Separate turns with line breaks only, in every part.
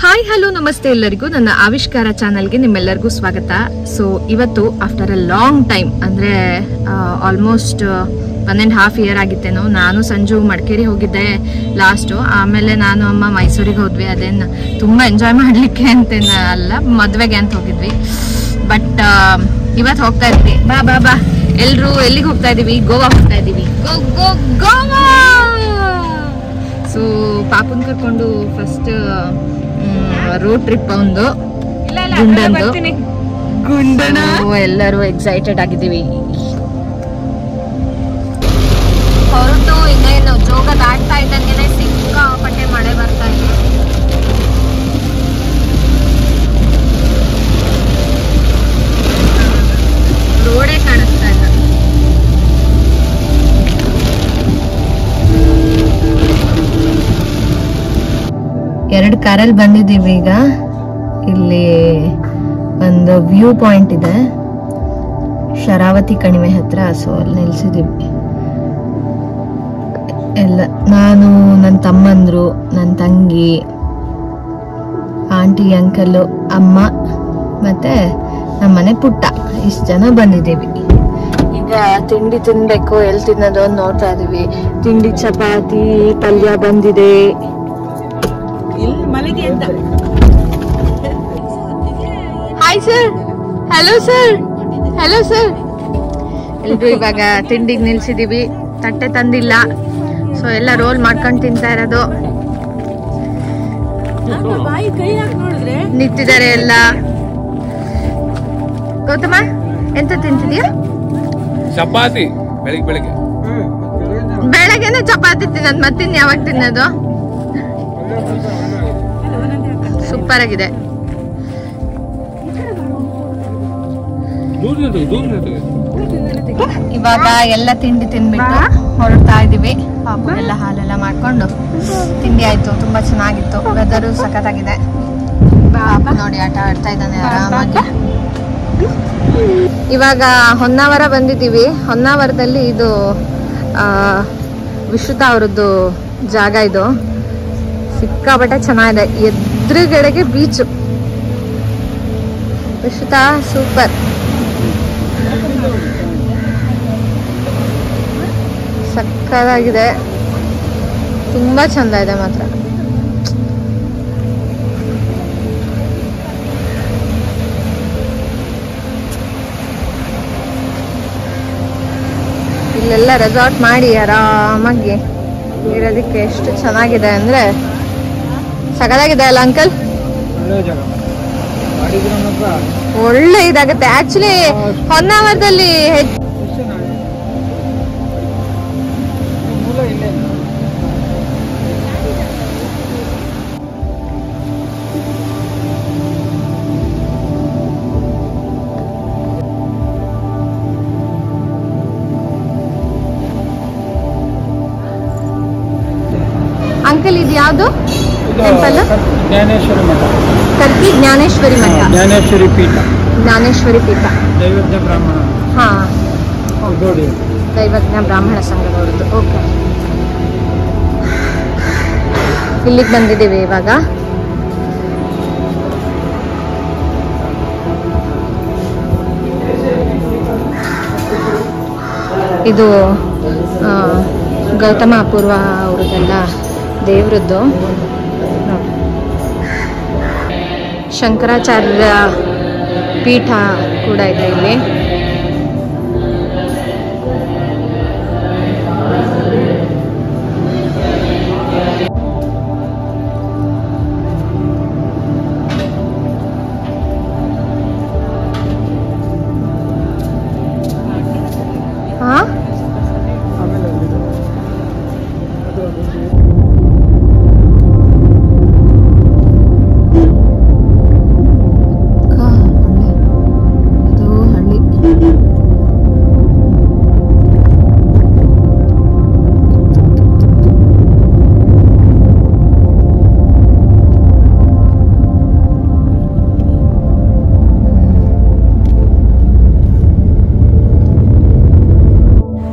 Hi hello ನಮಸ್ತೆ ಎಲ್ಲರಿಗೂ ನನ್ನ ಆವಿಷ್ಕಾರ ಚಾನಲ್ಗೆ ನಿಮ್ಮೆಲ್ಲರಿಗೂ ಸ್ವಾಗತ. ಸೊ ಇವತ್ತು ಆಫ್ಟರ್ ಅ ಲಾಂಗ್ ಟೈಮ್ ಅಂದರೆ ಆಲ್ಮೋಸ್ಟ್ 1.5 ಇಯರ್ ಆಗಿತ್ತೇನೋ, ನಾನು ಸಂಜು ಮಡಿಕೇರಿ ಹೋಗಿದ್ದೆ ಲಾಸ್ಟು. ಆಮೇಲೆ ನಾನು ಅಮ್ಮ ಮೈಸೂರಿಗೆ ಹೋದ್ವಿ. ಅದೇನು ತುಂಬ ಎಂಜಾಯ್ ಮಾಡಲಿಕ್ಕೆ ಅಂತೇನ ಅಲ್ಲ, ಮದುವೆಗೆ ಅಂತ ಹೋಗಿದ್ವಿ. ಬಟ್ ಇವತ್ತು ಹೋಗ್ತಾ ಇದ್ವಿ. ಬಾ ಬಾ ಬಾ ಎಲ್ಲರೂ ಎಲ್ಲಿಗೆ ಹೋಗ್ತಾ ಇದೀವಿ? ಗೋವಾ ಹೋಗ್ತಾ ಇದೀವಿ. ಗೋವಾ. ಸೊ ಪಾಪನ್ ಕರ್ಕೊಂಡು ಫಸ್ಟ್ ರೋಡ್ ಟ್ರಿಪ್ ಒಂದು ಗುಂಡನ ಎಲ್ಲರೂ ಎಕ್ಸೈಟೆಡ್ ಆಗಿದ್ದೀವಿ. ಹೊರಟು ಇನ್ನೇನು ಜೋಗ ದಾಟ್ತಾ ಇದ್ದಂಗೆ ಸಿಕ್ಕಾಪಟ್ಟೆ ಮಳೆ ಬರ್ತಾ ಇದೆ. ರೋಡೇ ಕಾಣಿಸ್ತಾ ಇಲ್ಲ. ಎರಡು ಕಾರಲ್ಲಿ ಬಂದಿದ್ದೀವಿ. ಈಗ ಇಲ್ಲಿ ಒಂದು ವ್ಯೂ ಪಾಯಿಂಟ್ ಇದೆ ಶರಾವತಿ ಕಣಿವೆ ಹತ್ರ. ಸೊ ಅಲ್ಲಿ ನಿಲ್ಸಿದೀವಿ ಎಲ್ಲ. ನಾನು, ನನ್ನ ತಮ್ಮಂದ್ರು, ನನ್ನ ತಂಗಿ, ಆಂಟಿ, ಅಂಕಲ್, ಅಮ್ಮ ಮತ್ತೆ ನಮ್ಮನೆ ಪುಟ್ಟ, ಇಷ್ಟು ಜನ ಬಂದಿದ್ದೀವಿ. ಈಗ ತಿಂಡಿ ತಿನ್ಬೇಕು. ಎಲ್ಲಿ ತಿನ್ನೋದು ಅಂತ ನೋಡ್ತಾ ಇದೀವಿ. ತಿಂಡಿ ಚಪಾತಿ ಪಲ್ಯ ಬಂದಿದೆ. Hi sir, hello sir, hello sir. ಎಲ್ರು ಇವಾಗ ತಿಂಡಿಗೆ ನಿಲ್ಸಿದೀವಿ. ತಟ್ಟೆ ತಂದಿಲ್ಲ, ಸೊ ಎಲ್ಲ ರೋಲ್ ಮಾಡ್ಕೊಂಡು ತಿಂತಾ ಇರೋದು. ನಿಂತಿದ್ದಾರೆ ಎಲ್ಲ. ಗೌತಮ ಎಂತ ತಿಂತಿದ್ಯಾ?
ಚಪಾತಿ. ಬೆಳಿಗ್ಗೆ
ಬೆಳಗ್ಗೆನೆ ಚಪಾತಿ ತಿನ್ನೋದು, ಮತ್ತಿನ್ ಯಾವಾಗ ತಿನ್ನೋದು? ಸೂಪರ್ ಆಗಿದೆ. ಇವಾಗ ಎಲ್ಲ ತಿಂಡಿ ತಿನ್ಬಿಟ್ಟು ಹೊರಡ್ತಾ ಇದೀವಿ. ಪಾಪುಗೆಲ್ಲ ಹಾಲೆಲ್ಲ ಮಾಡ್ಕೊಂಡು ತಿಂಡಿ ಆಯ್ತು. ತುಂಬಾ ಚೆನ್ನಾಗಿತ್ತು. ವೆದರು ಸಖತ್ತಾಗಿದೆ. ಪಾಪ ನೋಡಿ ಆಟ ಆಡ್ತಾ ಇದ್ದಾನೆ ಆರಾಮಾಗಿ. ಇವಾಗ ಹೊನ್ನಾವರ ಬಂದಿದ್ದೀವಿ. ಹೊನ್ನಾವರದಲ್ಲಿ ಇದು ವಿಶ್ರುತ ಅವರದ್ದು ಜಾಗ. ಇದು ಸಿಕ್ಕಾಪಟ್ಟೆ ಚೆನ್ನಾಗಿದೆ. ಎದುರುಗಡೆಗೆ ಬೀಚು. ವಿಶ್ರುತ ಸೂಪರ್. ಸಕ್ಕತ್ತಾಗಿದೆ. ತುಂಬಾ ಚಂದ ಇದೆ ಮಾತ್ರ. ಇಲ್ಲೆಲ್ಲ ರೆಸಾರ್ಟ್ ಮಾಡಿ ಆರಾಮಾಗಿ ಇರೋದಕ್ಕೆ ಎಷ್ಟು ಚೆನ್ನಾಗಿದೆ ಅಂದ್ರೆ ಸಖತ್ತಾಗಿದೆ ಅಲ್ಲ ಅಂಕಲ್? ಒಳ್ಳೆ ಇದಾಗುತ್ತೆ. ಆಕ್ಚುಲಿ ಹೊನ್ನಾವರದಲ್ಲಿ ಅಂಕಲ್ ಇದು ಯಾವುದು ಟೆಂಪಲ್?
ಜ್ಞಾನೇಶ್ವರಿ ಮಠ.
ಕರ್ಕಿ ಜ್ಞಾನೇಶ್ವರಿ ಮಠ.
ಜ್ಞಾನೇಶ್ವರಿ ಪೀಠ.
ಜ್ಞಾನೇಶ್ವರಿ ಪೀಠ.
ದೈವಜ್ಞ ಬ್ರಾಹ್ಮಣ.
ಹಾ, ದೈವಜ್ಞ ಬ್ರಾಹ್ಮಣ ಸಂಘದವ್ರದ್ದು. ಓಕೆ, ಇಲ್ಲಿಗೆ ಬಂದಿದ್ದೀವಿ ಇವಾಗ. ಇದು ಗೌತಮ ಅಪೂರ್ವ ಅವ್ರದ್ದೆಲ್ಲ ದೇವ್ರದ್ದು. ನೋಡಿ, ಶಂಕರಾಚಾರ್ಯ ಪೀಠ ಕೂಡ ಇದೆ ಇಲ್ಲಿ. ಹಾ,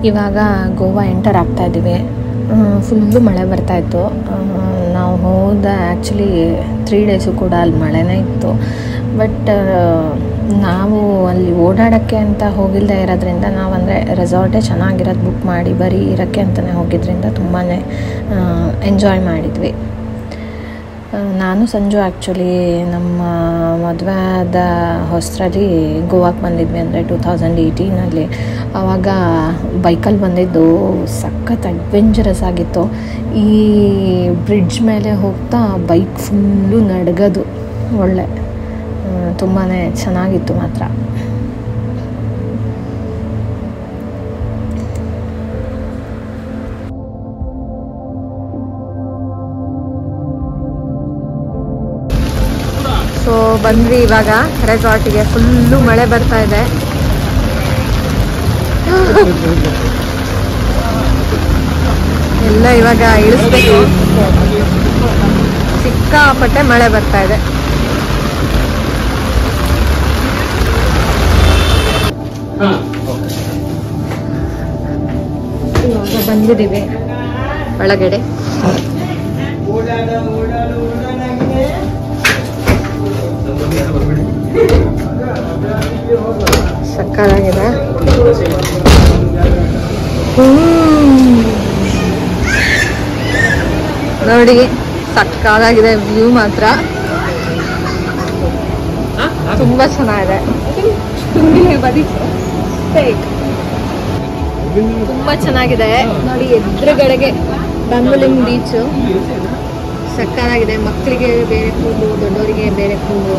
ಇವಾಗ ಗೋವಾ ಎಂಟರ್ ಆಗ್ತಾ ಇದ್ದೀವಿ. ಫುಲ್ಲು ಮಳೆ ಬರ್ತಾ ಇತ್ತು. ನಾವು ಹೋದ ಆ್ಯಕ್ಚುಲಿ 3 ಡೇಸು ಕೂಡ ಅಲ್ಲಿ ಮಳೆನೇ ಇತ್ತು. ಬಟ್ ನಾವು ಅಲ್ಲಿ ಓಡಾಡೋಕ್ಕೆ ಅಂತ ಹೋಗಿಲ್ಲದೆ ಇರೋದ್ರಿಂದ ನಾವು ಅಂದರೆ ರೆಸಾರ್ಟೇ ಚೆನ್ನಾಗಿರೋದು ಬುಕ್ ಮಾಡಿ ಬರೀ ಇರೋಕ್ಕೆ ಅಂತಲೇ ಹೋಗಿದ್ದರಿಂದ ತುಂಬಾ ಎಂಜಾಯ್ ಮಾಡಿದ್ವಿ. ನಾನು ಸಂಜು ಆ್ಯಕ್ಚುಲಿ ನಮ್ಮ ಮದುವೆ ಆದ ಹೊಸರಲ್ಲಿ ಗೋವಾಕ್ಕೆ ಬಂದಿದ್ವಿ, ಅಂದರೆ 2018 ಆವಾಗ ಬೈಕಲ್ಲಿ ಬಂದಿದ್ದು. ಸಖತ್ ಅಡ್ವೆಂಚರಸ್ ಆಗಿತ್ತು. ಈ ಬ್ರಿಡ್ಜ್ ಮೇಲೆ ಹೋಗ್ತಾ ಬೈಕ್ ಫುಲ್ಲು ನಡ್ಗೋದು ಒಳ್ಳೆ ತುಂಬಾ ಚೆನ್ನಾಗಿತ್ತು ಮಾತ್ರ. ಸೊ ಬಂದ್ವಿ ಇವಾಗ ರೆಸಾರ್ಟಿಗೆ. ಫುಲ್ಲು ಮಳೆ ಬರ್ತಾ ಇದೆ. ಎಲ್ಲ ಇವಾಗ ಇಳಿಸ್ಬೇಕು. ಸಿಕ್ಕಾಪಟ್ಟೆ ಮಳೆ ಬರ್ತಾ ಇದೆ. ಇವಾಗ ಬಂದಿದ್ದೀವಿ ಒಳಗಡೆ. ಸಕ್ಕತ್ತಾಗಿದೆ. ನೋಡಿ ಸಕ್ಕತ್ತಾಗಿದೆ ವ್ಯೂ ಮಾತ್ರ ತುಂಬಾ ಚೆನ್ನಾಗಿದೆ. ತುಂಬಾ ಚೆನ್ನಾಗಿದೆ ನೋಡಿ. ಎದುರುಗಡೆಗೆ ಬ್ಯಾಂಬುಲಿಮ್ ಬೀಚು ಸಕ್ಕತ್ತಾಗಿದೆ. ಮಕ್ಕಳಿಗೆ ಬೇರೆ ಕೂಲು, ದೊಡ್ಡವರಿಗೆ ಬೇರೆ ಕೂಲು.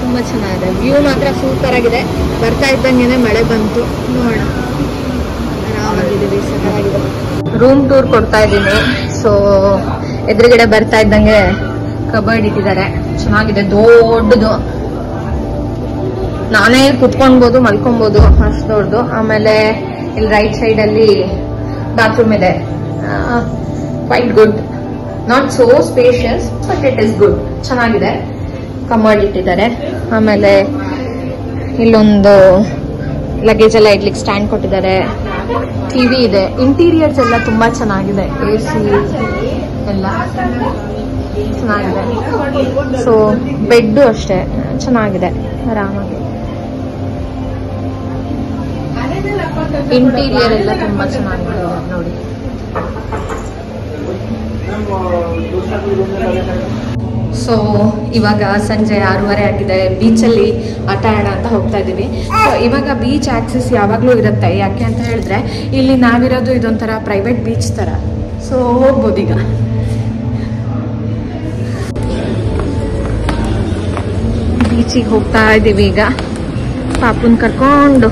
ತುಂಬ ಚೆನ್ನಾಗಿದೆ. ವ್ಯೂ ಮಾತ್ರ ಸೂಪರ್ ಆಗಿದೆ. ಬರ್ತಾ ಇದ್ದಂಗೆ ಮಳೆ ಬಂತು. ನೋಡೋಣ, ಆರಾಮಾಗಿದ್ದೀವಿ. ಸಕ್ಕತ್ತಾಗಿದೆ. ರೂಮ್ ಟೂರ್ ಕೊಡ್ತಾ ಇದ್ದೀನಿ. ಸೊ ಎದುರುಗಡೆ ಬರ್ತಾ ಇದ್ದಂಗೆ ಕಬರ್ಡ್ ಇಟ್ಟಿದ್ದಾರೆ. ಚೆನ್ನಾಗಿದೆ, ದೊಡ್ಡದು. ನಾನೇ ಕುತ್ಕೊಳ್ಬೋದು, ಮಲ್ಕೊಬೋದು, ಅಷ್ಟು ದೊಡ್ಡದು. ಆಮೇಲೆ ಇಲ್ಲಿ ರೈಟ್ ಸೈಡಲ್ಲಿ ಬಾತ್ರೂಮ್ ಇದೆ. Quite good, not so spacious but it is good. ಚೆನ್ನಾಗಿದೆ. ಕಮೋಡ್ ಇಟ್ಟಿದ್ದಾರೆ. ಆಮೇಲೆ ಇಲ್ಲೊಂದು ಲಗೇಜ್ ಎಲ್ಲ ಇಡ್ಲಿಕ್ಕೆ ಸ್ಟ್ಯಾಂಡ್ ಕೊಟ್ಟಿದ್ದಾರೆ. ಟಿವಿ ಇದೆ. ಇಂಟೀರಿಯರ್ಸ್ ಎಲ್ಲ ತುಂಬಾ ಚೆನ್ನಾಗಿದೆ. AC ಎಲ್ಲ ಚೆನ್ನಾಗಿದೆ. ಸೊ ಬೆಡ್ಡು ಅಷ್ಟೇ ಚೆನ್ನಾಗಿದೆ, ಆರಾಮಾಗಿ. ಇಂಟೀರಿಯರ್ ಎಲ್ಲ ತುಂಬಾ ಚೆನ್ನಾಗಿದೆ ನೋಡಿ. ಸೊ ಇವಾಗ ಸಂಜೆ 6:30 ಆಗಿದೆ. ಬೀಚಲ್ಲಿ ಆಟ ಆಡೋಣ ಅಂತ ಹೋಗ್ತಾ ಇದ್ದೀವಿ. ಸೊ ಇವಾಗ ಬೀಚ್ ಆಕ್ಸೆಸ್ ಯಾವಾಗಲೂ ಇರುತ್ತೆ. ಯಾಕೆ ಅಂತ ಹೇಳಿದ್ರೆ ಇಲ್ಲಿ ನಾವಿರೋದು ಇದೊಂಥರ ಪ್ರೈವೇಟ್ ಬೀಚ್ ಥರ. ಸೊ ಹೋಗ್ಬೋದು. ಈಗ ಬೀಚಿಗೆ ಹೋಗ್ತಾ ಇದ್ದೀವಿ. ಈಗ ಪಾಪುನ್ ಕರ್ಕೊಂಡು.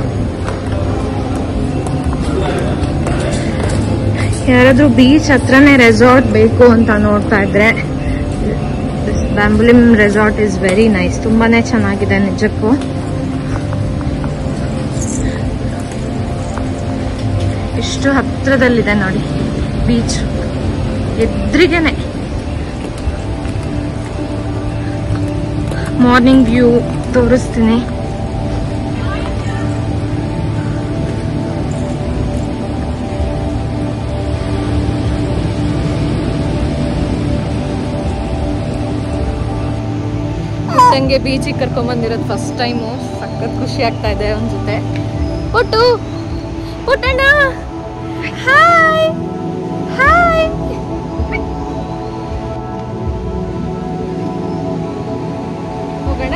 ಯಾರಾದ್ರೂ ಬೀಚ್ ಹತ್ರನೇ ರೆಸಾರ್ಟ್ ಬೇಕು ಅಂತ ನೋಡ್ತಾ ಇದ್ರೆ ಬ್ಯಾಂಬುಲಿಮ್ ರೆಸಾರ್ಟ್ ಇಸ್ ವೆರಿ ನೈಸ್. ತುಂಬಾನೇ ಚೆನ್ನಾಗಿದೆ ನಿಜಕ್ಕೂ. ಎಷ್ಟು ಹತ್ರದಲ್ಲಿದೆ ನೋಡಿ ಬೀಚ್, ಎದುರಿಗೆನೆ. ಮಾರ್ನಿಂಗ್ ವ್ಯೂ ತೋರಿಸ್ತೀನಿ. ನಂಗೆ ಬೀಚಿಗೆ ಕರ್ಕೊಂಡ್ಬಂದಿರೋದು ಫಸ್ಟ್ ಟೈಮು. ಸಖತ್ ಖುಷಿ ಆಗ್ತಾ ಇದೆ ಅವನ ಜೊತೆ. Puttanna hi hi. ಹೋಗೋಣ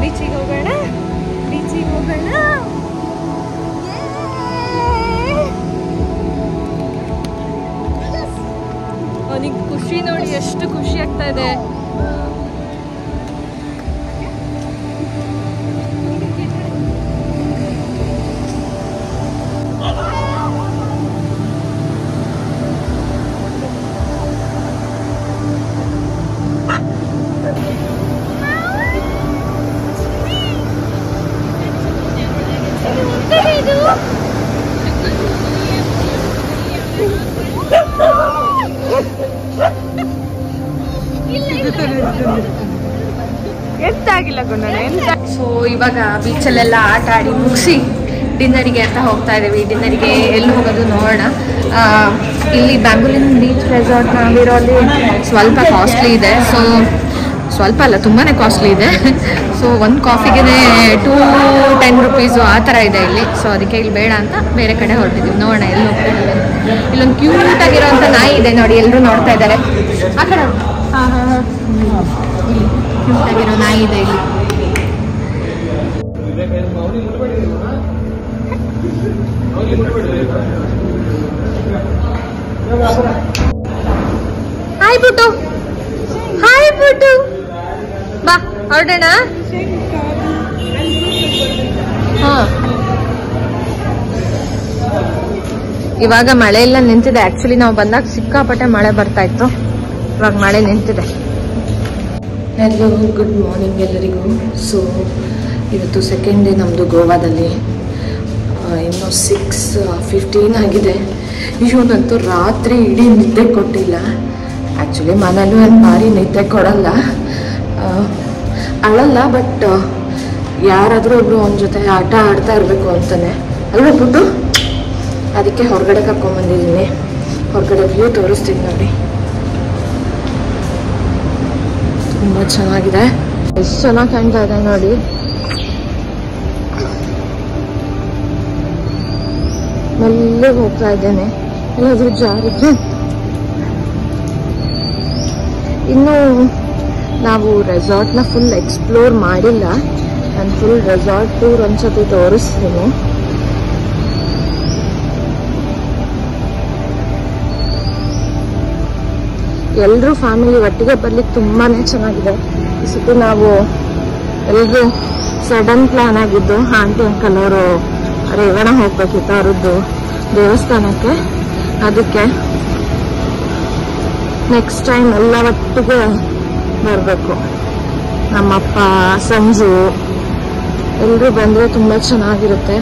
ಬೀಚಿಗೆ, ಹೋಗೋಣ ಬೀಚಿಗೆ, ಹೋಗೋಣ. ಅವನಿಗೆ ಖುಷಿ ನೋಡಿ, ಎಷ್ಟು ಖುಷಿ ಆಗ್ತಾ ಇದೆ. ಎಷ್ಟಾಗಿಲ್ಲ ಗುಣ. ಸೊ ಇವಾಗ ಬೀಚಲ್ಲೆಲ್ಲ ಆಟ ಆಡಿ ಮುಗಿಸಿ ಡಿನ್ನರಿಗೆ ಅಂತ ಹೋಗ್ತಾ ಇದ್ದೀವಿ. ಡಿನ್ನರಿಗೆ ಎಲ್ಲಿ ಹೋಗೋದು ನೋಡೋಣ. ಇಲ್ಲಿ ಬ್ಯಾಂಬುಲಿನ್ ಬೀಚ್ ರೆಸಾರ್ಟ್ ನಾವಿರೋಲ್ಲಿ ಸ್ವಲ್ಪ ಕಾಸ್ಟ್ಲಿ ಇದೆ. ಸೊ ಸ್ವಲ್ಪ ಅಲ್ಲ, ತುಂಬಾ ಕಾಸ್ಟ್ಲಿ ಇದೆ. ಸೊ ಒಂದು ಕಾಫಿಗೆ 210 ರೂಪೀಸು ಆ ಥರ ಇದೆ ಇಲ್ಲಿ. ಸೊ ಅದಕ್ಕೆ ಇಲ್ಲಿ ಬೇಡ ಅಂತ ಬೇರೆ ಕಡೆ ಹೊರಟಿದ್ದೀವಿ. ನೋಡೋಣ ಎಲ್ಲಿ ಹೋಗ್ತಿದ್ದೀವಿ. ಇಲ್ಲೊಂದು ಕ್ಯೂಟ್ ಆಗಿರೋಂಥ ನಾಯಿ ಇದೆ ನೋಡಿ, ಎಲ್ಲರೂ ನೋಡ್ತಾ ಇದ್ದಾರೆ. ಆ ಕಡೆ ಇಲ್ಲಿ ಕ್ಯೂಟ್ ಆಗಿರೋ ನಾಯಿ ಇದೆ ಇಲ್ಲಿ. ಹಾಯ್ ಪುಟ್ಟು, ಹಾಯ್ ಪುಟ್ಟು, ಬಾ ಹೊರಡೋಣ. ಹಾ, ಇವಾಗ ಮಳೆ ಎಲ್ಲ ನಿಂತಿದೆ. ಆಕ್ಚುಲಿ ನಾವು ಬಂದಾಗ ಸಿಕ್ಕಾಪಟ್ಟೆ ಮಳೆ ಬರ್ತಾ ಇತ್ತು. ಇವಾಗ ಮಳೆ ನಿಂತಿದೆ. ಹಲೋ, ಗುಡ್ ಮಾರ್ನಿಂಗ್ ಎಲ್ಲರಿಗೂ. ಸೊ ಇವತ್ತು ಸೆಕೆಂಡ್ ಡೇ ನಮ್ಮದು ಗೋವಾದಲ್ಲಿ. ಇನ್ನು 6:15 ಆಗಿದೆ. ಇವನಂತೂ ರಾತ್ರಿ ಇಡೀ ನಿದ್ದೆ ಕೊಟ್ಟಿಲ್ಲ. ಆ್ಯಕ್ಚುಲಿ ಮನೇಲೂ ಏನು ಭಾರಿ ನಿದ್ದೆ ಕೊಡಲ್ಲ, ಅಳಲ್ಲ. ಬಟ್ ಯಾರಾದರೂ ಒಬ್ರು ಅವನ ಜೊತೆ ಆಟ ಆಡ್ತಾ ಇರಬೇಕು ಅಂತಾನೆ ಅಲ್ವಾ ಪುಟ್ಟು? ಅದಕ್ಕೆ ಹೊರಗಡೆ ಕರ್ಕೊಂಡ್ಬಂದಿದ್ದೀನಿ. ಹೊರಗಡೆ ವ್ಯೂ ತೋರಿಸ್ತೀನಿ ನೋಡಿ, ತುಂಬ ಚೆನ್ನಾಗಿದೆ. ಎಷ್ಟು ಚೆನ್ನಾಗಿ ಕಾಣ್ತಾ ಇದೆ ನೋಡಿ. ಮೆಲ್ಲಗೆ ಹೋಗ್ತಾ ಇದ್ದೇನೆ. ಎಲ್ಲಾದ್ರೂ ಜಾರಿದ್ರೆ ಇನ್ನು ನಾವು ರೆಸಾರ್ಟ್ನ ಫುಲ್ ಎಕ್ಸ್ಪ್ಲೋರ್ ಮಾಡಿಲ್ಲ. ನಾನು ಫುಲ್ ರೆಸಾರ್ಟ್ ಟೂರ್ ಒಂದ್ಸತಿ ತೋರಿಸ್ತೀನಿ. ಎಲ್ಲರೂ ಫ್ಯಾಮಿಲಿ ಒಟ್ಟಿಗೆ ಬರ್ಲಿಕ್ಕೆ ತುಂಬಾನೇ ಚೆನ್ನಾಗಿದೆ. ಈ ಸತಿ ನಾವು ಎಲ್ಲರೂ ಸಡನ್ ಪ್ಲಾನ್ ಆಗಿದ್ದು. ಆಂಟಿ ಅಂಕಲ್ ಅವರು ರೇವಣ ಹೋಗ್ಬೇಕಿತ್ತು ಅವ್ರದ್ದು ದೇವಸ್ಥಾನಕ್ಕೆ. ಅದಕ್ಕೆ ನೆಕ್ಸ್ಟ್ ಟೈಮ್ ಎಲ್ಲ ಒಟ್ಟಿಗೆ ಬರಬೇಕು. ನಮ್ಮಪ್ಪ, ಸಂಜು ಎಲ್ಲರೂ ಬಂದರೆ ತುಂಬ ಚೆನ್ನಾಗಿರುತ್ತೆ.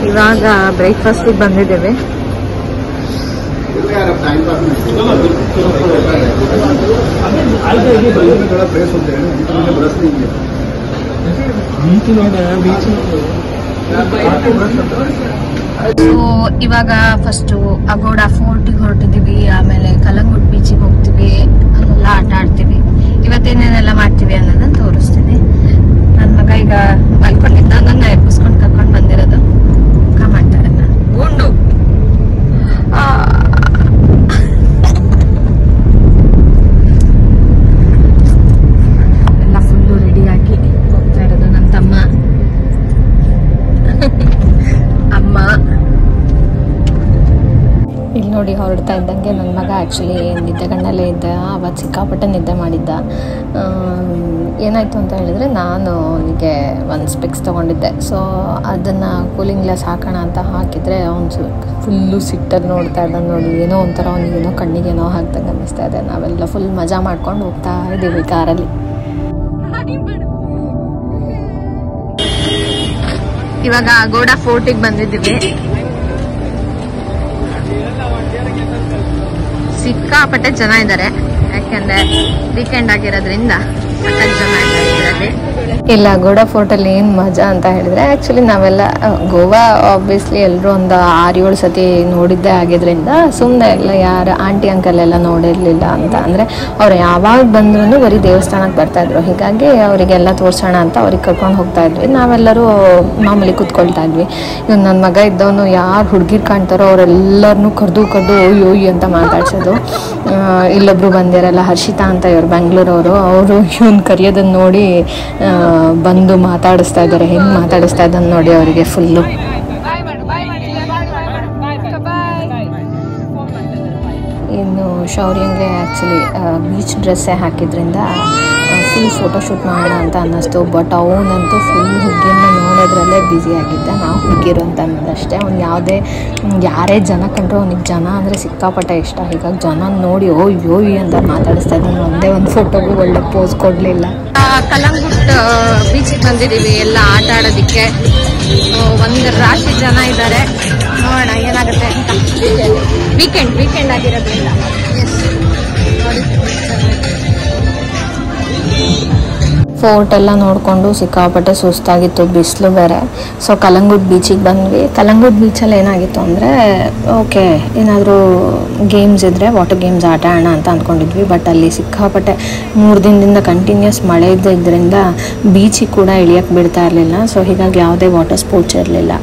ಇವಾಗ ಬ್ರೇಕ್ಫಾಸ್ಟಿಗೆ ಬಂದಿದ್ದೇವೆ. ಸೊ ಇವಾಗ ಫಸ್ಟು ಅಗೋಡ ಫೋರ್ಟಿಗೆ ಹೊರಟಿದ್ದೀವಿ. ಆಮೇಲೆ ಕಲ್ಲಂಗುಡ್ ಬೀಚಿಗೆ ಹೋಗ್ತೀವಿ, ಅಲ್ಲೆಲ್ಲ ಆಟ ಆಡ್ತೀವಿ. ಇವತ್ತೇನೇನೆಲ್ಲ ಮಾಡ್ತೀವಿ ಅನ್ನೋದನ್ನ ತೋರಿಸ್ತೀನಿ. ನನ್ನ ಮಗ ಈಗ ಮಲ್ಕೊಂಡಿದ್ದ, ನನ್ನ ಎಬ್ಬಿಸ್ಕೊಂಡು ಕರ್ಕೊಂಡು ಬಂದಿರೋದು. ಮಾಡ್ತಾರೆ ಗುಂಡು. ಎಲ್ಲ ಫುಲ್ಲು ರೆಡಿಯಾಗಿ ಹೋಗ್ತಾ ಇರೋದು. ನನ್ನ ತಮ್ಮ, ಅಮ್ಮ. ಇಲ್ಲಿ ನೋಡಿ, ಹೊರಡ್ತಾ ಇದ್ದಂಗೆ ನನ್ನ ಮಗ ಆ್ಯಕ್ಚುಲಿ ನಿದ್ದೆಗಣ್ಣಲ್ಲೇ ಇದ್ದ. ಅವತ್ತು ಸಿಕ್ಕಾಪಟ್ಟೆ ನಿದ್ದೆ ಮಾಡಿದ್ದ. ಏನಾಯಿತು ಅಂತ ಹೇಳಿದರೆ, ನಾನು ಅವನಿಗೆ ಒಂದು ಸ್ಪೆಕ್ಸ್ ತೊಗೊಂಡಿದ್ದೆ. ಸೊ ಅದನ್ನು ಕೂಲಿಂಗ್ ಗ್ಲಾಸ್ ಹಾಕೋಣ ಅಂತ ಹಾಕಿದರೆ ಅವನು ಫುಲ್ಲು ಸಿಟ್ಟಲ್ಲಿ ನೋಡ್ತಾ ಇದ್ದಾನೆ ನೋಡಿ. ಏನೋ ಒಂಥರ ಅವನಿಗೇನೋ ಕಣ್ಣಿಗೇನೋ ಹಾಕ್ದಂಗೆ ಅನ್ನಿಸ್ತಾ ಇದೆ. ನಾವೆಲ್ಲ ಫುಲ್ ಮಜಾ ಮಾಡ್ಕೊಂಡು ಹೋಗ್ತಾ ಇದ್ದೀವಿ ಕಾರಲ್ಲಿ. ಇವಾಗ ಗೋಡ ಫೋರ್ಟಿಗೆ ಬಂದಿದ್ದೀವಿ. ಸಿಕ್ಕಾಪಟ್ಟೆ ಜನ ಇದ್ದಾರೆ, ಯಾಕೆಂದರೆ ವೀಕೆಂಡ್ ಆಗಿರೋದ್ರಿಂದ ಜನ ಇದ್ದಾರೆ. ಇಲ್ಲ, ಗೋಡ ಫೋರ್ಟಲ್ಲಿ ಏನು ಮಜಾ ಅಂತ ಹೇಳಿದ್ರೆ, ಆ್ಯಕ್ಚುಲಿ ನಾವೆಲ್ಲ ಗೋವಾ ಆಬ್ವಿಯಸ್ಲಿ ಎಲ್ಲರೂ ಒಂದು 6-7 ಸತಿ ನೋಡಿದ್ದೇ ಆಗಿದ್ರಿಂದ ಸುಮ್ಮನೆ ಎಲ್ಲ ಯಾರು ಆಂಟಿ ಅಂಕಲ್ ಎಲ್ಲ ನೋಡಿರಲಿಲ್ಲ ಅಂತ. ಅಂದರೆ ಅವ್ರು ಯಾವಾಗ ಬಂದ್ರೂ ಬರೀ ದೇವಸ್ಥಾನಕ್ಕೆ ಬರ್ತಾಯಿದ್ರು. ಹೀಗಾಗಿ ಅವರಿಗೆಲ್ಲ ತೋರಿಸೋಣ ಅಂತ ಅವ್ರಿಗೆ ಕರ್ಕೊಂಡು ಹೋಗ್ತಾ ಇದ್ವಿ. ನಾವೆಲ್ಲರೂ ಮಾಮೂಲಿ ಕೂತ್ಕೊಳ್ತಾ ಇದ್ವಿ. ಇವಾಗ ನನ್ನ ಮಗ ಇದ್ದವನು ಯಾರು ಹುಡುಗಿರು ಕಾಣ್ತಾರೋ ಅವರೆಲ್ಲರನ್ನೂ ಕರೆದು ಓಯ್ ಅಂತ ಮಾತಾಡ್ಸೋದು. ಇಲ್ಲೊಬ್ರು ಬಂದಿರಲ್ಲ, ಹರ್ಷಿತಾ ಅಂತ, ಇವರು ಬೆಂಗಳೂರವರು. ಅವರು ಇವನು ಕರೆಯೋದನ್ನು ನೋಡಿ ಬಂದು ಮಾತಾಡಿಸ್ತಾ ಇದ್ದಾರೆ. ಹೆಂಗೆ ಮಾತಾಡಿಸ್ತಾ ಇದ್ದಾನೆ ನೋಡಿ ಅವರಿಗೆ ಫುಲ್ಲು. ಇನ್ನು ಶೌರ್ಯಂಗೆ ಆ್ಯಕ್ಚುಲಿ ಬೀಚ್ ಡ್ರೆಸ್ಸೇ ಹಾಕಿದ್ರಿಂದ ಫುಲ್ ಫೋಟೋಶೂಟ್ ಮಾಡೋಣ ಅಂತ ಅನ್ನಿಸ್ತು. ಬಟ್ ಅವನಂತೂ ಫುಲ್ ಹುಗ್ಗಿನ ನೋಡೋದ್ರಲ್ಲೇ ಬ್ಯುಸಿ ಆಗಿದ್ದ. ನಾವು ಹುಗ್ಗಿರು ಅಂತ ಅನ್ನೋದಷ್ಟೇ. ಅವ್ನು ಯಾರೇ ಜನ ಕಂಡ್ರು ಅವ್ನಿಗೆ ಜನ ಅಂದರೆ ಸಿಕ್ಕಾಪಟ್ಟೆ ಇಷ್ಟ. ಹೀಗಾಗಿ ಜನ ನೋಡಿ ಓಯ್ ಅಂತ ಮಾತಾಡಿಸ್ತಾ ಇದ್ದಾನೆ. ಒಂದೇ ಒಂದು ಫೋಟೋಗೂ ಒಳ್ಳೆ ಪೋಸ್ ಕೊಡಲಿಲ್ಲ. ಕಲ್ಲಂಗುಟ್ ಬೀಚಿಗೆ ಬಂದಿದ್ದೀವಿ ಎಲ್ಲ ಆಟ ಆಡೋದಕ್ಕೆ. ಒಂದು ರಾಶಿ ಜನ ಇದ್ದಾರೆ. ನೋಡೋಣ ಏನಾಗುತ್ತೆ ಅಂತ. ವೀಕೆಂಡ್ ಆಗಿರೋದ್ರಿಂದ ನೋಡಿ ಫೋರ್ಟ್ ಎಲ್ಲ ನೋಡಿಕೊಂಡು ಸಿಕ್ಕಾಪಟ್ಟೆ ಸುಸ್ತಾಗಿತ್ತು, ಬಿಸಿಲು ಬೇರೆ. ಸೊ ಕಲ್ಲಂಗುಟ್ ಬೀಚಿಗೆ ಬಂದ್ವಿ. ಕಲ್ಲಂಗುಟ್ ಬೀಚಲ್ಲಿ ಏನಾಗಿತ್ತು ಅಂದರೆ ಓಕೆ ಏನಾದರೂ ಗೇಮ್ಸ್ ಇದ್ದರೆ ವಾಟರ್ ಗೇಮ್ಸ್ ಆಟ ಆಡೋಣ ಅಂತ ಅಂದ್ಕೊಂಡಿದ್ವಿ. ಬಟ್ ಅಲ್ಲಿ ಸಿಕ್ಕಾಪಟ್ಟೆ 3 ದಿನದಿಂದ ಕಂಟಿನ್ಯೂಸ್ ಮಳೆ ಇದ್ದಿದ್ದರಿಂದ ಬೀಚಿಗೆ ಕೂಡ ಇಳಿಯೋಕ್ಕೆ ಬಿಡ್ತಾ ಇರಲಿಲ್ಲ. ಸೊ ಹೀಗಾಗಿ ಯಾವುದೇ ವಾಟರ್ ಸ್ಪೋರ್ಟ್ಸ್ ಇರಲಿಲ್ಲ.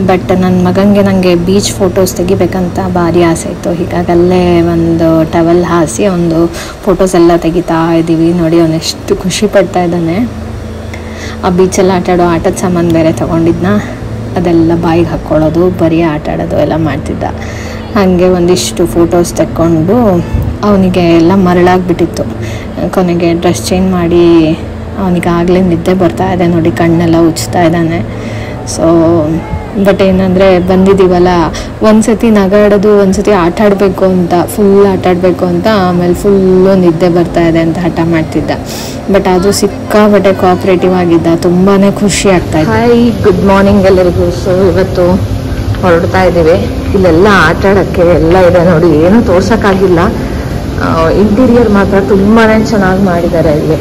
ಬಟ್ ನನ್ನ ನನಗೆ ಬೀಚ್ ಫೋಟೋಸ್ ತೆಗಿಬೇಕಂತ ಭಾರಿ ಆಸೆ ಇತ್ತು. ಹೀಗಾಗಿ ಅಲ್ಲೇ ಒಂದು ಟವೆಲ್ ಹಾಸಿ ಒಂದು ಫೋಟೋಸ್ ಎಲ್ಲ ತೆಗಿತಾ ಇದ್ದೀವಿ. ನೋಡಿ ಅವನು ಎಷ್ಟು ಖುಷಿ ಪಡ್ತಾ ಇದ್ದಾನೆ. ಆ ಬೀಚಲ್ಲಿ ಆಟಾಡೋ ಆಟದ ಸಾಮಾನು ಬೇರೆ ತೊಗೊಂಡಿದ್ನ, ಅದೆಲ್ಲ ಬಾಯಿಗೆ ಹಾಕ್ಕೊಳ್ಳೋದು, ಬರೀ ಆಟ ಆಡೋದು ಎಲ್ಲ ಮಾಡ್ತಿದ್ದ. ಹಾಗೆ ಒಂದಿಷ್ಟು ಫೋಟೋಸ್ ತೆಕ್ಕೊಂಡು ಅವನಿಗೆ ಎಲ್ಲ ಮರಳಾಗಿಬಿಟ್ಟಿತ್ತು. ಕೊನೆಗೆ ಡ್ರೆಸ್ ಚೇಂಜ್ ಮಾಡಿ ಅವನಿಗೆ ಆಗಲೇ ನಿದ್ದೆ ಬರ್ತಾ ಇದೆ. ನೋಡಿ ಕಣ್ಣೆಲ್ಲ ಉಜ್ತಾ ಇದ್ದಾನೆ. ಸೊ ಬಟ್ ಏನಂದರೆ ಬಂದಿದ್ದೀವಲ್ಲ, ಒಂದು ಸತಿ ನಗಾಡೋದು, ಒಂದು ಸತಿ ಆಟ ಆಡಬೇಕು ಅಂತ ಫುಲ್ ಆಟ ಆಡಬೇಕು ಅಂತ, ಆಮೇಲೆ ಫುಲ್ಲು ನಿದ್ದೆ ಬರ್ತಾ ಇದೆ ಅಂತ ಹಠ ಮಾಡ್ತಿದ್ದ. ಬಟ್ ಅದು ಸಿಕ್ಕಾಪಟ್ಟೆ ಕೋಆಪ್ರೇಟಿವ್ ಆಗಿದ್ದ. ತುಂಬಾ ಖುಷಿ ಆಗ್ತಾ ಇತ್ತು. ಹಾಯ್, ಗುಡ್ ಮಾರ್ನಿಂಗ್ ಎಲ್ಲರಿಗೂ. ಸೊ ಇವತ್ತು ಹೊರಡ್ತಾ ಇದ್ದೀವಿ. ಇಲ್ಲೆಲ್ಲ ಆಟ ಆಡೋಕ್ಕೆ ಎಲ್ಲ ಇದೆ ನೋಡಿ. ಏನೂ ತೋರ್ಸೋಕ್ಕಾಗಿಲ್ಲ. ಇಂಟೀರಿಯರ್ ಮಾತ್ರ ತುಂಬಾ ಚೆನ್ನಾಗಿ ಮಾಡಿದ್ದಾರೆ. ಇಲ್ಲಿ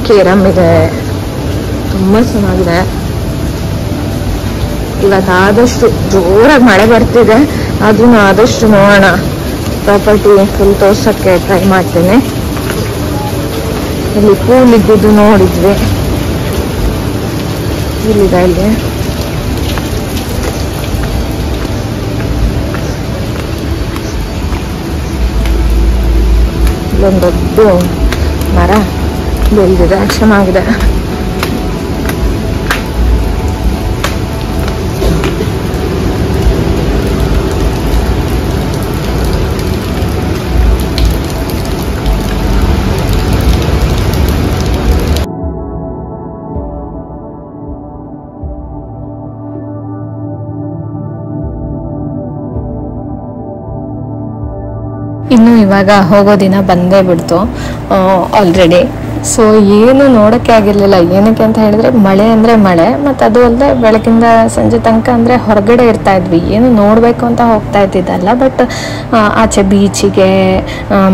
ಕೇರಮ್ ಇದೆ, ತುಂಬ ಚೆನ್ನಾಗಿದೆ. ಇವತ್ತು ಆದಷ್ಟು ಜೋರಾಗಿ ಮಳೆ ಬರ್ತಿದೆ, ಅದನ್ನು ಆದಷ್ಟು ನೋಡೋಣ. ಪ್ರಾಪರ್ಟಿ ಫುಲ್ ತೋರ್ಸೋಕ್ಕೆ ಟ್ರೈ ಮಾಡ್ತೇನೆ. ಇಲ್ಲಿ ಪೂಲ್ ಇದ್ದಿದ್ದು ನೋಡಿದ್ವಿ. ಇಲ್ಲಿದೆ, ಇಲ್ಲಿ ಇಲ್ಲೊಂದು ದೊಡ್ಡ ಮರ ಬೆಳೆದಿದೆ, ಚೆನ್ನಾಗಿದೆ. ಇನ್ನು ಇವಾಗ ಹೋಗೋ ದಿನ ಬಂದೇ ಬಿಡ್ತು ಆಲ್ರೆಡಿ. ಸೊ ಏನು ನೋಡೋಕ್ಕೆ ಆಗಿರಲಿಲ್ಲ. ಏನಕ್ಕೆ ಅಂತ ಹೇಳಿದ್ರೆ ಮಳೆ ಅಂದರೆ ಮಳೆ, ಮತ್ತು ಅದು ಅಲ್ಲದೆ ಬೆಳಗಿಂದ ಸಂಜೆ ತನಕ ಅಂದರೆ ಹೊರಗಡೆ ಇರ್ತಾ ಇದ್ವಿ. ಏನು ನೋಡಬೇಕು ಅಂತ ಹೋಗ್ತಾ ಇದ್ದಿದ್ದಲ್ಲ. ಬಟ್ ಆಚೆ ಬೀಚಿಗೆ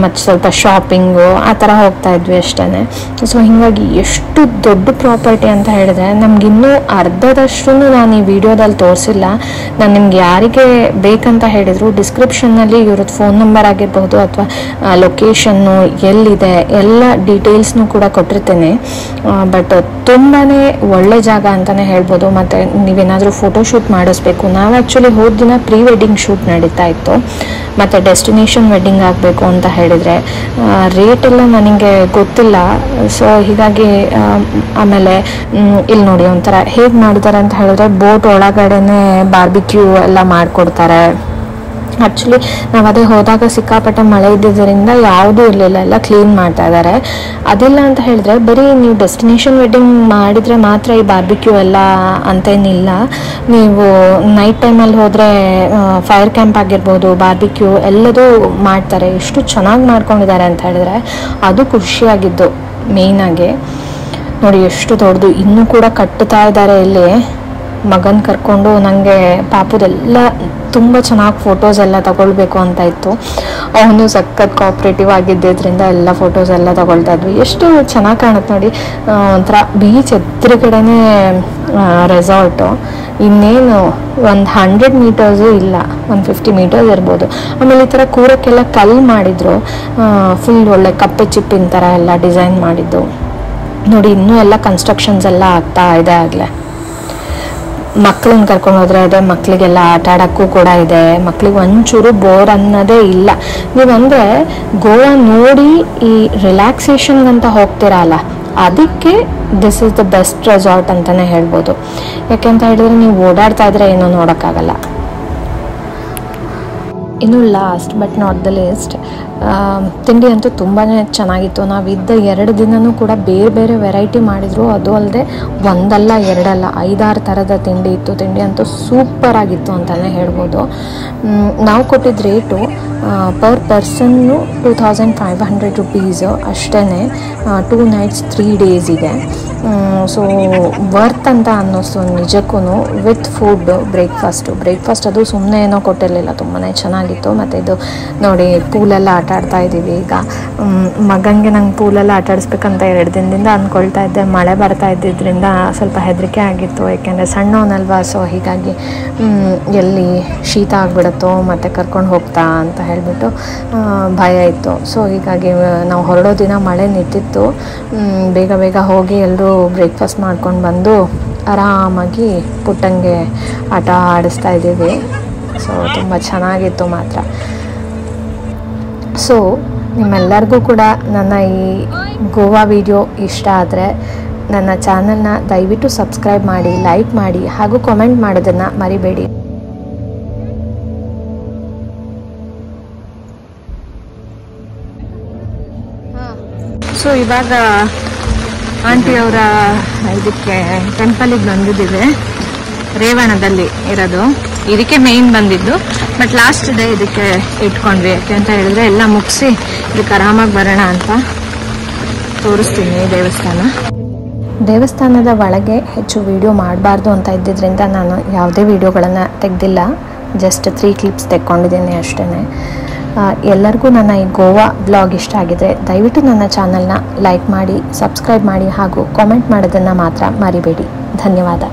ಮತ್ತು ಸ್ವಲ್ಪ ಶಾಪಿಂಗು ಆ ಥರ ಹೋಗ್ತಾ ಇದ್ವಿ ಅಷ್ಟೇ. ಸೊ ಹೀಗಾಗಿ ಎಷ್ಟು ದೊಡ್ಡ ಪ್ರಾಪರ್ಟಿ ಅಂತ ಹೇಳಿದ್ರೆ ನಮಗಿನ್ನೂ ಅರ್ಧದಷ್ಟು ನಾನು ಈ ವಿಡಿಯೋದಲ್ಲಿ ತೋರಿಸಿಲ್ಲ. ನಾನು ನಿಮ್ಗೆ ಯಾರಿಗೆ ಬೇಕಂತ ಹೇಳಿದ್ರು ಡಿಸ್ಕ್ರಿಪ್ಷನ್ನಲ್ಲಿ ಇವ್ರದ್ದು ಫೋನ್ ನಂಬರ್ ಆಗಿರ್ಬೋದು ಅಥವಾ ಲೊಕೇಶನ್ನು ಎಲ್ಲಿದೆ ಎಲ್ಲ ಡೀಟೇಲ್ಸ್ನು ಕೂಡ ಕೊಟ್ಟಿರ್ತೇನೆ. ಬಟ್ ತುಂಬಾ ಒಳ್ಳೆ ಜಾಗ ಅಂತಲೇ ಹೇಳ್ಬೋದು. ಮತ್ತು ನೀವೇನಾದರೂ ಫೋಟೋಶೂಟ್ ಮಾಡಿಸ್ಬೇಕು, ನಾವು ಆ್ಯಕ್ಚುಲಿ ಹೋದ ದಿನ ಪ್ರೀ ವೆಡ್ಡಿಂಗ್ ಶೂಟ್ ನಡೀತಾ ಇತ್ತು. ಮತ್ತು ಡೆಸ್ಟಿನೇಷನ್ ವೆಡ್ಡಿಂಗ್ ಆಗಬೇಕು ಅಂತ ಹೇಳಿದರೆ ರೇಟೆಲ್ಲ ನನಗೆ ಗೊತ್ತಿಲ್ಲ. ಸೊ ಹೀಗಾಗಿ ಆಮೇಲೆ ಇಲ್ಲಿ ನೋಡಿ ಒಂಥರ ಹೇಗೆ ಮಾಡ್ತಾರೆ ಅಂತ ಹೇಳಿದ್ರೆ ಬೋಟ್ ಒಳಗಡೆನೆ ಬಾರ್ಬಿಕ್ಯೂ ಎಲ್ಲ ಮಾಡಿಕೊಡ್ತಾರೆ. ಆ್ಯಕ್ಚುಲಿ ನಾವು ಅದೇ ಹೋದಾಗ ಸಿಕ್ಕಾಪಟ್ಟೆ ಮಳೆ ಇದ್ದಿದ್ದರಿಂದ ಯಾವುದೂ ಇರಲಿಲ್ಲ, ಎಲ್ಲ ಕ್ಲೀನ್ ಮಾಡ್ತಾ ಇದ್ದಾರೆ. ಅದಿಲ್ಲ ಅಂತ ಹೇಳಿದ್ರೆ ಬರೀ ನೀವು ಡೆಸ್ಟಿನೇಷನ್ ವೆಡ್ಡಿಂಗ್ ಮಾಡಿದರೆ ಮಾತ್ರ ಈ ಬಾರ್ಬಿಕ್ಯೂ ಎಲ್ಲ ಅಂತೇನಿಲ್ಲ. ನೀವು ನೈಟ್ ಟೈಮಲ್ಲಿ ಹೋದರೆ ಫೈರ್ ಕ್ಯಾಂಪ್ ಆಗಿರ್ಬೋದು, ಬಾರ್ಬಿಕ್ಯೂ ಎಲ್ಲದೂ ಮಾಡ್ತಾರೆ. ಎಷ್ಟು ಚೆನ್ನಾಗಿ ಮಾಡ್ಕೊಂಡಿದ್ದಾರೆ ಅಂತ ಹೇಳಿದ್ರೆ ಅದು ಖುಷಿಯಾಗಿದ್ದು ಮೇಯ್ನಾಗಿ. ನೋಡಿ ಎಷ್ಟು ದೊಡ್ಡದು, ಇನ್ನೂ ಕೂಡ ಕಟ್ಟುತ್ತಾ ಇದ್ದಾರೆ. ಇಲ್ಲಿ ಮಗನ ಕರ್ಕೊಂಡು ನನಗೆ ಪಾಪುದೆಲ್ಲ ತುಂಬ ಚೆನ್ನಾಗಿ ಫೋಟೋಸ್ ಎಲ್ಲ ತಗೊಳ್ಬೇಕು ಅಂತ ಇತ್ತು. ಅವನು ಸಖತ್ ಕೋಆಪ್ರೇಟಿವ್ ಆಗಿದ್ದರಿಂದ ಎಲ್ಲ ಫೋಟೋಸ್ ಎಲ್ಲ ತಗೊಳ್ತಾ ಇದ್ವಿ. ಎಷ್ಟು ಚೆನ್ನಾಗಿ ಕಾಣುತ್ತೆ ನೋಡಿ. ಒಂಥರ ಬೀಚ್ ಎದುರುಗಡೆನೇ ರೆಸಾರ್ಟು. ಇನ್ನೇನು ಒಂದು 100 ಮೀಟರ್ಸು ಇಲ್ಲ, ಒಂದು 50 ಮೀಟರ್ಸ್ ಇರ್ಬೋದು. ಆಮೇಲೆ ಈ ಥರ ಕೂರಕ್ಕೆಲ್ಲ ಕಲ್ಲು ಮಾಡಿದ್ರು, ಫುಲ್ ಒಳ್ಳೆ ಕಪ್ಪೆ ಚಿಪ್ಪಿನ ಥರ ಎಲ್ಲ ಡಿಸೈನ್ ಮಾಡಿದ್ದು ನೋಡಿ. ಇನ್ನೂ ಎಲ್ಲ ಕನ್ಸ್ಟ್ರಕ್ಷನ್ಸ್ ಎಲ್ಲ ಆಗ್ತಾ ಇದೆ ಆಗಲೇ. ಮಕ್ಕಳನ್ನ ಕರ್ಕೊಂಡು ಹೋದರೆ ಅದೇ ಮಕ್ಕಳಿಗೆಲ್ಲ ಆಟ ಆಡೋಕ್ಕೂ ಕೂಡ ಇದೆ. ಮಕ್ಕಳಿಗೆ ಒಂಚೂರು ಬೋರ್ ಅನ್ನೋದೇ ಇಲ್ಲ. ನೀವಂದರೆ ಗೋವಾ ನೋಡಿ ಈ ರಿಲ್ಯಾಕ್ಸೇಷನ್ಗಂತ ಹೋಗ್ತೀರಲ್ಲ, ಅದಕ್ಕೆ this is the best resort ಅಂತಲೇ ಹೇಳ್ಬೋದು. ಯಾಕೆಂತ ಹೇಳಿದ್ರೆ ನೀವು ಓಡಾಡ್ತಾ ಇದ್ರೆ ಏನೂ ನೋಡೋಕ್ಕಾಗಲ್ಲ. ಇನ್ನು last but not the least, ತಿಂಡಿ ಅಂತೂ ತುಂಬಾ ಚೆನ್ನಾಗಿತ್ತು. ನಾವಿದ್ದ 2 ದಿನವೂ ಕೂಡ ಬೇರೆ ಬೇರೆ ವೆರೈಟಿ ಮಾಡಿದರು. ಅದು ಅಲ್ಲದೆ ಒಂದಲ್ಲ ಎರಡಲ್ಲ 5-6 ಥರದ ತಿಂಡಿ ಇತ್ತು. ತಿಂಡಿ ಅಂತೂ ಸೂಪರ್ ಆಗಿತ್ತು ಅಂತಲೇ ಹೇಳ್ಬೋದು. ನಾವು ಕೊಟ್ಟಿದ್ದ ರೇಟು ಪರ್ ಪರ್ಸನ್ನು 2500 ರುಪೀಸು ಅಷ್ಟೇ. 2 ನೈಟ್ಸ್ 3 ಡೇಸಿಗೆ. ಸೊ ವರ್ತ್ ಅಂತ ಅನ್ನಿಸ್ತು ನಿಜಕ್ಕೂ. ವಿತ್ ಫುಡ್ ಬ್ರೇಕ್ಫಾಸ್ಟ್ ಅದು ಸುಮ್ಮನೆ ಏನೋ ಕೊಟ್ಟಿರಲಿಲ್ಲ, ತುಂಬಾ ಚೆನ್ನಾಗಿತ್ತು. ಮತ್ತು ಇದು ನೋಡಿ ಪೂಲೆಲ್ಲ ಆಟ ಆಡ್ತಾ ಇದ್ದೀವಿ ಈಗ. ಮಗನಿಗೆ ನಂಗೆ ಪೂಲೆಲ್ಲ ಆಟ ಆಡಿಸ್ಬೇಕಂತ 2 ದಿನದಿಂದ ಅಂದ್ಕೊಳ್ತಾ ಇದ್ದೆ. ಮಳೆ ಬರ್ತಾ ಇದ್ದಿದ್ದರಿಂದ ಸ್ವಲ್ಪ ಹೆದರಿಕೆ ಆಗಿತ್ತು, ಏಕೆಂದರೆ ಸಣ್ಣವನಲ್ವಾ. ಸೊ ಹೀಗಾಗಿ ಎಲ್ಲಿ ಶೀತ ಆಗಿಬಿಡುತ್ತೋ ಮತ್ತು ಕರ್ಕೊಂಡು ಹೋಗ್ತಾ ಅಂತ ಹೇಳಿಬಿಟ್ಟು ಭಯ ಇತ್ತು. ಸೊ ಹೀಗಾಗಿ ನಾವು ಹೊರಡೋ ದಿನ ಮಳೆ ನಿಂತಿತ್ತು. ಬೇಗ ಹೋಗಿ ಎಲ್ಲರೂ ಬ್ರೇಕ್ಫಾಸ್ಟ್ ಮಾಡ್ಕೊಂಡು ಬಂದು ಆರಾಮಾಗಿ ಪುಟ್ಟಂಗೆ ಆಟ ಆಡಿಸ್ತಾ ಇದ್ದೀವಿ. ಸೊ ತುಂಬ ಚೆನ್ನಾಗಿತ್ತು ಮಾತ್ರ. ಸೊ ನಿಮ್ಮೆಲ್ಲರಿಗೂ ಕೂಡ ನನ್ನ ಈ ಗೋವಾ ವಿಡಿಯೋ ಇಷ್ಟ ಆದರೆ ನನ್ನ ಚಾನಲ್ನ ದಯವಿಟ್ಟು ಸಬ್ಸ್ಕ್ರೈಬ್ ಮಾಡಿ, ಲೈಕ್ ಮಾಡಿ ಹಾಗೂ ಕಾಮೆಂಟ್ ಮಾಡೋದನ್ನು ಮರಿಬೇಡಿ. ಸೊ ಇವಾಗ ಆಂಟಿಯವರ ಇದಕ್ಕೆ ಟೆಂಪಲಿಗೆ ಬಂದಿದ್ದೀವಿ. ರೇವಣದಲ್ಲಿ ಇರೋದು, ಇದಕ್ಕೆ ಮೇಯ್ನ್ ಬಂದಿದ್ದು. ಬಟ್ ಲಾಸ್ಟ್ ಡೇ ಇದಕ್ಕೆ ಇಟ್ಕೊಂಡ್ವಿ. ಯಾಕೆ ಅಂತ ಹೇಳಿದ್ರೆ ಎಲ್ಲ ಮುಗಿಸಿ ಇದಕ್ಕೆ ಆರಾಮಾಗಿ ಬರೋಣ ಅಂತ ತೋರಿಸ್ತೀನಿ ದೇವಸ್ಥಾನದ ಒಳಗೆ ಹೆಚ್ಚು ವಿಡಿಯೋ ಮಾಡಬಾರ್ದು ಅಂತ ಇದ್ದಿದ್ದರಿಂದ ನಾನು ಯಾವುದೇ ವಿಡಿಯೋಗಳನ್ನು ತೆಗೆದಿಲ್ಲ. ಜಸ್ಟ್ 3 ಕ್ಲಿಪ್ಸ್ ತೆಕ್ಕೊಂಡಿದ್ದೀನಿ ಅಷ್ಟೇ. ಎಲ್ಲರಿಗೂ ನನ್ನ ಈ ಗೋವಾ ಬ್ಲಾಗ್ ಇಷ್ಟ ಆಗಿದೆ. ದಯವಿಟ್ಟು ನನ್ನ ಚಾನಲ್ನ ಲೈಕ್ ಮಾಡಿ, ಸಬ್ಸ್ಕ್ರೈಬ್ ಮಾಡಿ ಹಾಗೂ ಕಾಮೆಂಟ್ ಮಾಡೋದನ್ನು ಮಾತ್ರ ಮರಿಬೇಡಿ. ಧನ್ಯವಾದ.